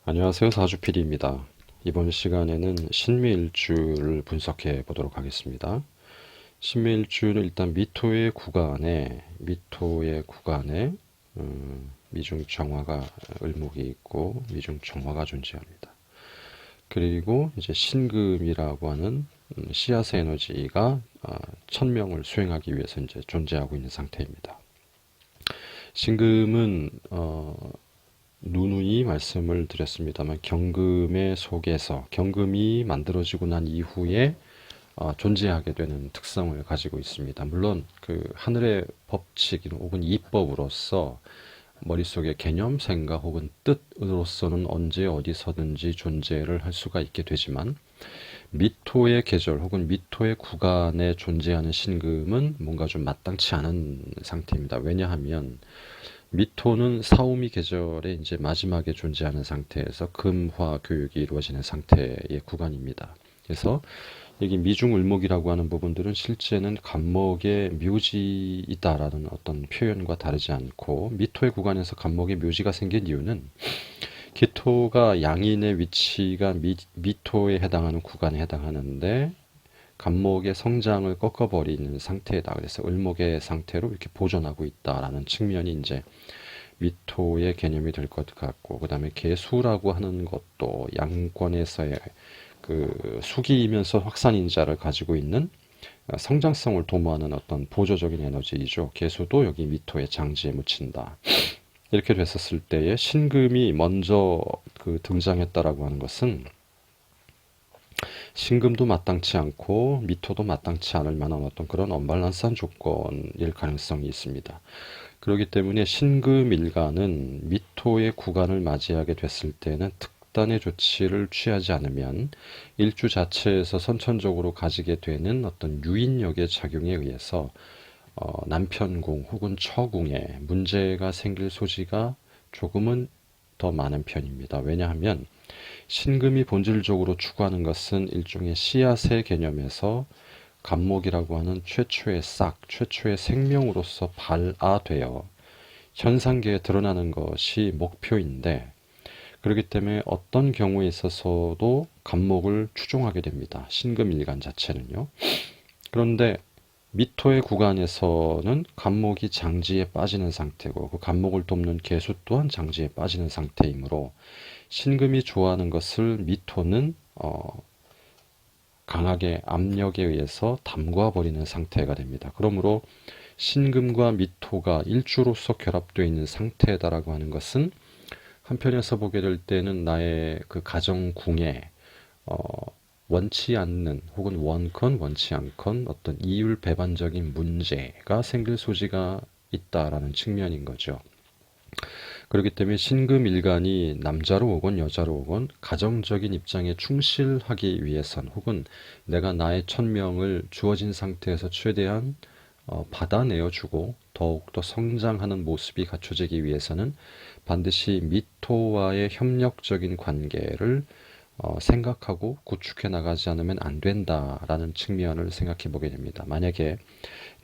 안녕하세요. 사주PD입니다. 이번 시간에는 신묘일주를 분석해 보도록 하겠습니다. 신묘일주는 일단 미토의 구간에 미중정화가 을목이 있고 미중정화가 존재합니다. 그리고 이제 신금이라고 하는 씨앗의 에너지가 천명을 수행하기 위해서 이제 존재하고 있는 상태입니다. 신금은 누누이 말씀을 드렸습니다만 경금의 속에서 경금이 만들어지고 난 이후에 존재하게 되는 특성을 가지고 있습니다. 물론 그 하늘의 법칙 혹은 이법으로서 머릿속의 개념, 생각 혹은 뜻으로서는 언제 어디서든지 존재를 할 수가 있게 되지만 미토의 계절 혹은 미토의 구간에 존재하는 신금은 뭔가 좀 마땅치 않은 상태입니다. 왜냐하면 미토는 사오미 계절의 이제 마지막에 존재하는 상태에서 금화 교육이 이루어지는 상태의 구간입니다. 그래서 여기 미중을목이라고 하는 부분들은 실제는 간목의 묘지이다라는 어떤 표현과 다르지 않고 미토의 구간에서 간목의 묘지가 생긴 이유는 기토가 양인의 위치가 미토에 해당하는 구간에 해당하는데 간목의 성장을 꺾어버리는 상태다. 그래서 을목의 상태로 이렇게 보존하고 있다라는 측면이 이제 미토의 개념이 될 것 같고, 그 다음에 개수라고 하는 것도 양권에서의 그 수기이면서 확산인자를 가지고 있는 성장성을 도모하는 어떤 보조적인 에너지이죠. 개수도 여기 미토의 장지에 묻힌다. 이렇게 됐었을 때에 신금이 먼저 그 등장했다라고 하는 것은 신금도 마땅치 않고 미토도 마땅치 않을 만한 어떤 그런 언밸런스한 조건일 가능성이 있습니다. 그렇기 때문에 신금일간은 미토의 구간을 맞이하게 됐을 때는 특단의 조치를 취하지 않으면 일주 자체에서 선천적으로 가지게 되는 어떤 유인력의 작용에 의해서 남편궁 혹은 처궁에 문제가 생길 소지가 조금은 더 많은 편입니다. 왜냐하면 신금이 본질적으로 추구하는 것은 일종의 씨앗의 개념에서 간목이라고 하는 최초의 싹, 최초의 생명으로서 발아되어 현상계에 드러나는 것이 목표인데 그렇기 때문에 어떤 경우에 있어서도 간목을 추종하게 됩니다. 신금일간 자체는요. 그런데 미토의 구간에서는 간목이 장지에 빠지는 상태고 그 간목을 돕는 개수 또한 장지에 빠지는 상태이므로 신금이 좋아하는 것을 미토는 강하게 압력에 의해서 담궈 버리는 상태가 됩니다. 그러므로 신금과 미토가 일주로서 결합되어 있는 상태다라고 하는 것은 한편에서 보게 될 때는 나의 그 가정궁에 어, 원치 않는 혹은 원컨 원치 않건 어떤 이율 배반적인 문제가 생길 소지가 있다라는 측면인 거죠. 그렇기 때문에 신금일간이 남자로 오건 여자로 오건 가정적인 입장에 충실하기 위해선 혹은 내가 나의 천명을 주어진 상태에서 최대한 받아내어주고 더욱더 성장하는 모습이 갖춰지기 위해서는 반드시 미토와의 협력적인 관계를 생각하고 구축해 나가지 않으면 안 된다라는 측면을 생각해 보게 됩니다. 만약에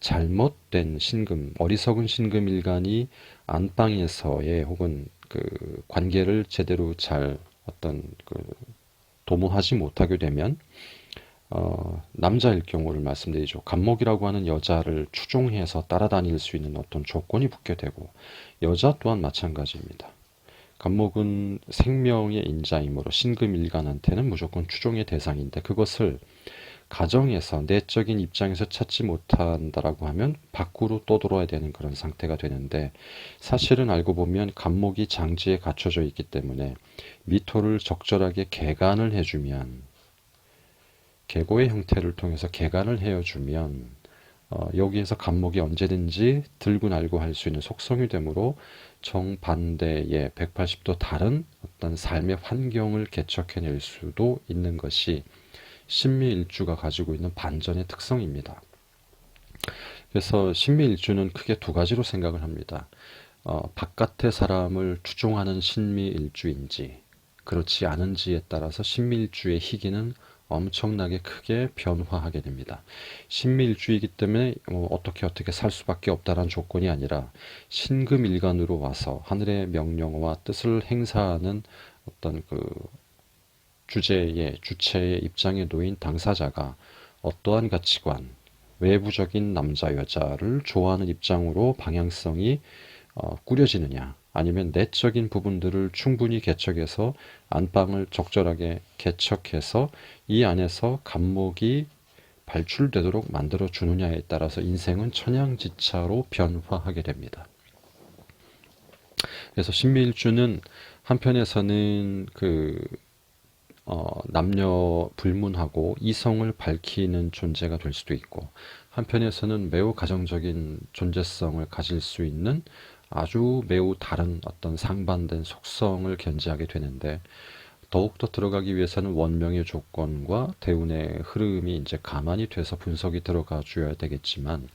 잘못된 신금, 어리석은 신금일간이 안방에서의 혹은 그 관계를 제대로 잘 어떤 그 도모하지 못하게 되면 남자일 경우를 말씀드리죠. 간목이라고 하는 여자를 추종해서 따라다닐 수 있는 어떤 조건이 붙게 되고 여자 또한 마찬가지입니다. 간목은 생명의 인자이므로 신금일간한테는 무조건 추종의 대상인데 그것을 가정에서 내적인 입장에서 찾지 못한다라고 하면 밖으로 떠돌아야 되는 그런 상태가 되는데 사실은 알고 보면 간목이 장지에 갖춰져 있기 때문에 미토를 적절하게 개간을 해주면 계고의 형태를 통해서 개간을 해주면 여기에서 간목이 언제든지 들고 날고 할 수 있는 속성이 되므로 정반대의 180도 다른 어떤 삶의 환경을 개척해낼 수도 있는 것이 신묘일주가 가지고 있는 반전의 특성입니다. 그래서 신묘일주는 크게 두 가지로 생각을 합니다. 바깥의 사람을 추종하는 신묘일주인지 그렇지 않은지에 따라서 신묘일주의 희기는 엄청나게 크게 변화하게 됩니다. 신묘일주이기 때문에 어떻게 살 수밖에 없다는 조건이 아니라 신금일간으로 와서 하늘의 명령과 뜻을 행사하는 어떤 그 주체의 입장에 놓인 당사자가 어떠한 가치관, 외부적인 남자, 여자를 좋아하는 입장으로 방향성이 꾸려지느냐, 아니면 내적인 부분들을 충분히 개척해서 안방을 적절하게 개척해서 이 안에서 감목이 발출되도록 만들어 주느냐에 따라서 인생은 천양지차로 변화하게 됩니다. 그래서 신미일주는 한편에서는 남녀 불문하고 이성을 밝히는 존재가 될 수도 있고, 한편에서는 매우 가정적인 존재성을 가질 수 있는 아주 매우 다른 어떤 상반된 속성을 견지하게 되는데, 더욱더 들어가기 위해서는 원명의 조건과 대운의 흐름이 이제 가만히 돼서 분석이 들어가 줘야 되겠지만,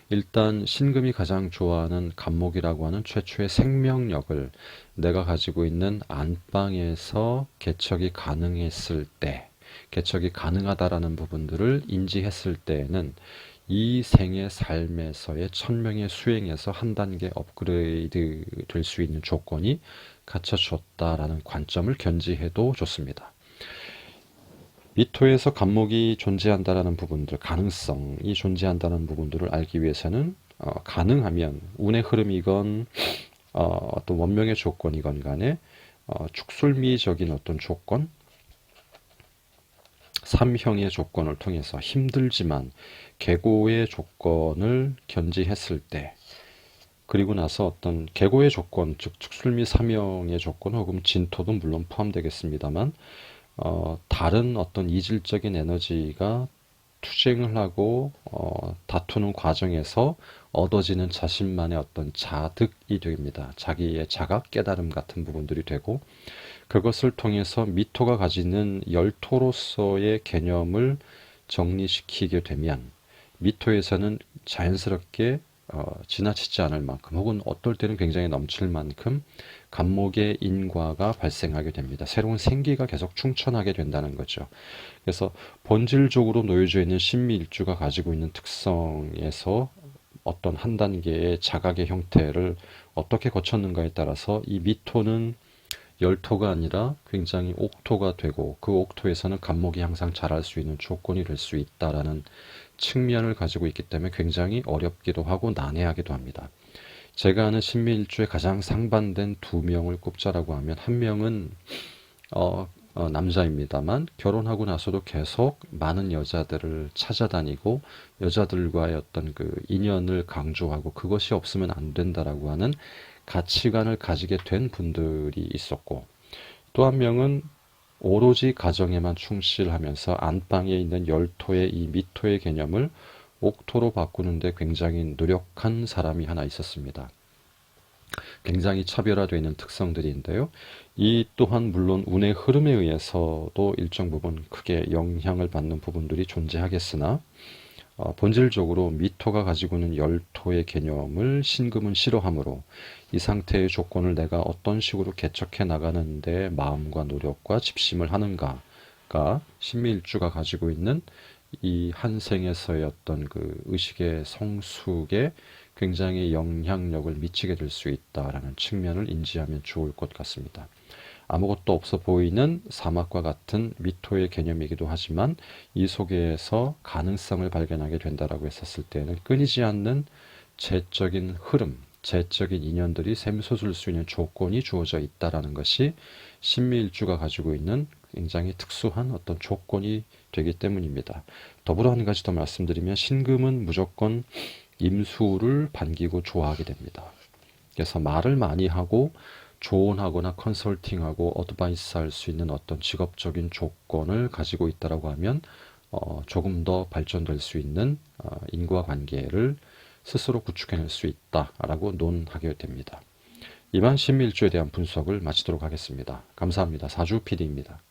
일단 신금이 가장 좋아하는 간목이라고 하는 최초의 생명력을 내가 가지고 있는 안방에서 개척이 가능했을 때, 개척이 가능하다라는 부분들을 인지했을 때에는 이 생의 삶에서의 천명의 수행에서 한 단계 업그레이드 될 수 있는 조건이 갖춰졌다라는 관점을 견지해도 좋습니다. 미토에서 간목이 존재한다라는 부분들, 가능성이 존재한다는 부분들을 알기 위해서는 가능하면 운의 흐름이건 어떤 원명의 조건이건 간에 축술미적인 어떤 조건, 삼형의 조건을 통해서 힘들지만 계고의 조건을 견지했을 때, 그리고 나서 어떤 계고의 조건, 즉 축술미 삼형의 조건 혹은 진토도 물론 포함되겠습니다만, 다른 어떤 이질적인 에너지가 투쟁을 하고 다투는 과정에서 얻어지는 자신만의 어떤 자득이 됩니다. 자기의 자각, 깨달음 같은 부분들이 되고, 그것을 통해서 미토가 가지는 열토로서의 개념을 정리시키게 되면 미토에서는 자연스럽게 지나치지 않을 만큼, 혹은 어떨 때는 굉장히 넘칠 만큼 간목의 인과가 발생하게 됩니다. 새로운 생기가 계속 충천하게 된다는 거죠. 그래서 본질적으로 놓여져 있는 신미일주가 가지고 있는 특성에서 어떤 한 단계의 자각의 형태를 어떻게 거쳤는가에 따라서 이 미토는 열토가 아니라 굉장히 옥토가 되고, 그 옥토에서는 간목이 항상 자랄 수 있는 조건이 될 수 있다라는 측면을 가지고 있기 때문에 굉장히 어렵기도 하고 난해하기도 합니다. 제가 아는 신미일주의 가장 상반된 두 명을 꼽자라고 하면, 한 명은 남자입니다만 결혼하고 나서도 계속 많은 여자들을 찾아다니고 여자들과의 어떤 그 인연을 강조하고 그것이 없으면 안 된다라고 하는 가치관을 가지게 된 분들이 있었고, 또 한 명은 오로지 가정에만 충실하면서 안방에 있는 열토의 이 미토의 개념을 옥토로 바꾸는데 굉장히 노력한 사람이 하나 있었습니다. 굉장히 차별화되어 있는 특성들인데요. 이 또한 물론 운의 흐름에 의해서도 일정 부분 크게 영향을 받는 부분들이 존재하겠으나, 본질적으로 미토가 가지고 있는 열토의 개념을 신금은 싫어하므로 이 상태의 조건을 내가 어떤 식으로 개척해 나가는데 마음과 노력과 집심을 하는가가 신미일주가 가지고 있는 이 한 생에서의 어떤 그 의식의 성숙에 굉장히 영향력을 미치게 될 수 있다라는 측면을 인지하면 좋을 것 같습니다. 아무것도 없어 보이는 사막과 같은 미토의 개념이기도 하지만 이 속에서 가능성을 발견하게 된다라고 했었을 때는 끊이지 않는 재적인 흐름, 재적인 인연들이 샘솟을 수 있는 조건이 주어져 있다라는 것이 신미일주가 가지고 있는 굉장히 특수한 어떤 조건이 되기 때문입니다. 더불어 한 가지 더 말씀드리면, 신금은 무조건 임수를 반기고 좋아하게 됩니다. 그래서 말을 많이 하고 조언하거나 컨설팅하고 어드바이스 할 수 있는 어떤 직업적인 조건을 가지고 있다라고 하면 조금 더 발전될 수 있는 인과관계를 스스로 구축해낼 수 있다라고 논하게 됩니다. 이만 신미일주에 대한 분석을 마치도록 하겠습니다. 감사합니다. 사주 PD입니다.